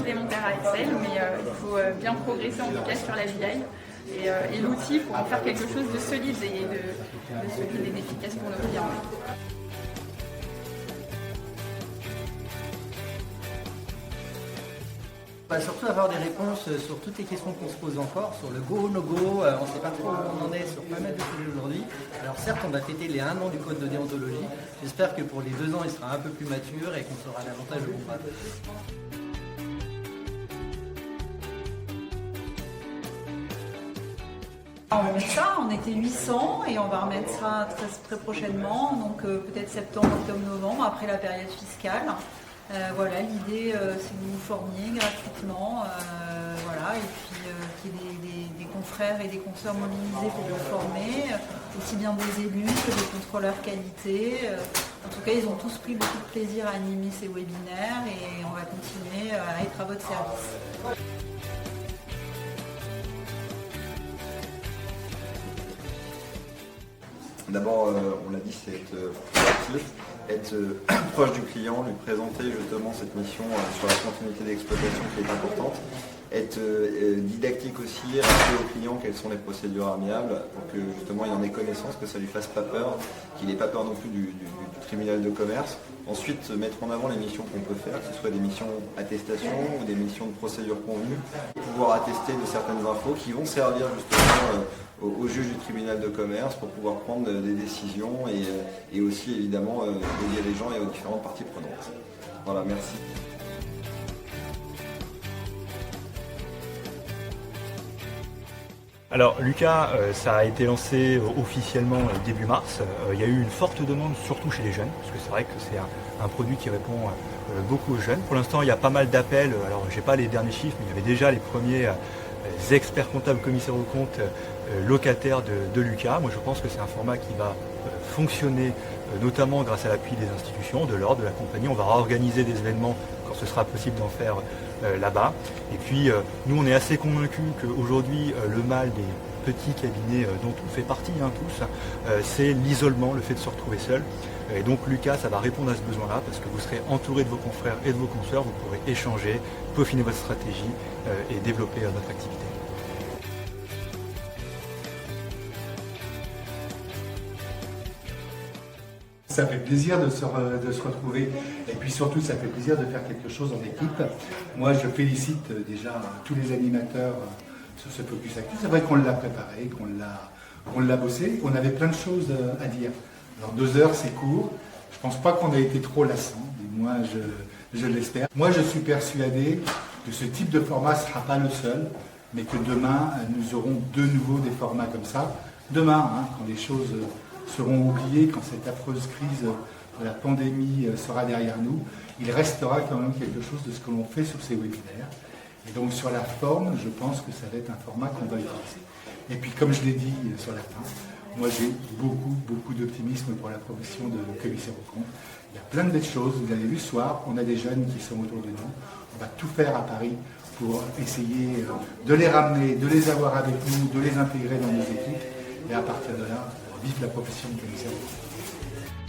supplémentaire à Excel, mais il faut bien progresser en tout cas sur la BI. Et l'outil pour en faire quelque chose de solide et d'efficace pour nos clients. Surtout avoir des réponses sur toutes les questions qu'on se pose encore, sur le go, no go, on ne sait pas trop où on en est sur pas mal de sujets aujourd'hui. Alors certes, on va fêter les 1 an du code de déontologie. J'espère que pour les 2 ans, il sera un peu plus mature et qu'on saura davantage où on va. On remet ça, on était 800 et on va remettre ça très prochainement, donc peut-être septembre, octobre, novembre, après la période fiscale. Voilà, l'idée c'est que vous vous formiez gratuitement, voilà, et puis qu'il y ait des confrères et des consoeurs mobilisés pour vous former, aussi bien des élus que des contrôleurs qualité. En tout cas, ils ont tous pris beaucoup de plaisir à animer ces webinaires et on va continuer à être à votre service. D'abord, on l'a dit, c'est être proactif, être proche du client, lui présenter justement cette mission sur la continuité d'exploitation qui est importante, être didactique aussi, rappeler au client quelles sont les procédures amiables pour que justement il en ait connaissance, que ça ne lui fasse pas peur, qu'il n'ait pas peur non plus du tribunal de commerce. Ensuite, mettre en avant les missions qu'on peut faire, que ce soit des missions attestation ou des missions de procédure convenue, pouvoir attester de certaines infos qui vont servir justement au juge du tribunal de commerce pour pouvoir prendre des décisions et aussi évidemment aux dirigeants et aux différentes parties prenantes. Voilà, merci. Alors Lucas, ça a été lancé officiellement début mars. Il y a eu une forte demande surtout chez les jeunes, parce que c'est vrai que c'est un produit qui répond beaucoup aux jeunes. Pour l'instant, il y a pas mal d'appels. Alors je n'ai pas les derniers chiffres, mais il y avait déjà les premiers experts comptables commissaires aux comptes locataires de Lucas. Moi je pense que c'est un format qui va fonctionner notamment grâce à l'appui des institutions, de l'ordre, de la compagnie. On va réorganiser des événements quand ce sera possible d'en faire là-bas. Et puis nous on est assez convaincus qu'aujourd'hui le mal des petits cabinets dont on fait partie tous, c'est l'isolement, le fait de se retrouver seul. Et donc Lucas, ça va répondre à ce besoin-là parce que vous serez entouré de vos confrères et de vos consoeurs, vous pourrez échanger, peaufiner votre stratégie et développer votre activité. Ça fait plaisir de se retrouver et puis surtout ça fait plaisir de faire quelque chose en équipe. Moi je félicite déjà tous les animateurs sur ce Focus Actu. C'est vrai qu'on l'a préparé, qu'on l'a bossé, qu'on avait plein de choses à dire. Alors 2 heures c'est court, je pense pas qu'on a été trop lassant, du moins je l'espère. Moi je suis persuadé que ce type de format ne sera pas le seul, mais que demain nous aurons de nouveau des formats comme ça. Demain, quand les choses seront oubliés, quand cette affreuse crise de la pandémie sera derrière nous, il restera quand même quelque chose de ce que l'on fait sur ces webinaires. Et donc sur la forme, je pense que ça va être un format qu'on va utiliser. Et puis comme je l'ai dit sur la fin, moi j'ai beaucoup d'optimisme pour la profession de commissaire aux comptes. Il y a plein de belles choses, vous l'avez vu ce soir, on a des jeunes qui sont autour de nous. On va tout faire à Paris pour essayer de les ramener, de les avoir avec nous, de les intégrer dans nos équipes. Et à partir de là, vive la profession de commissaire aux comptes.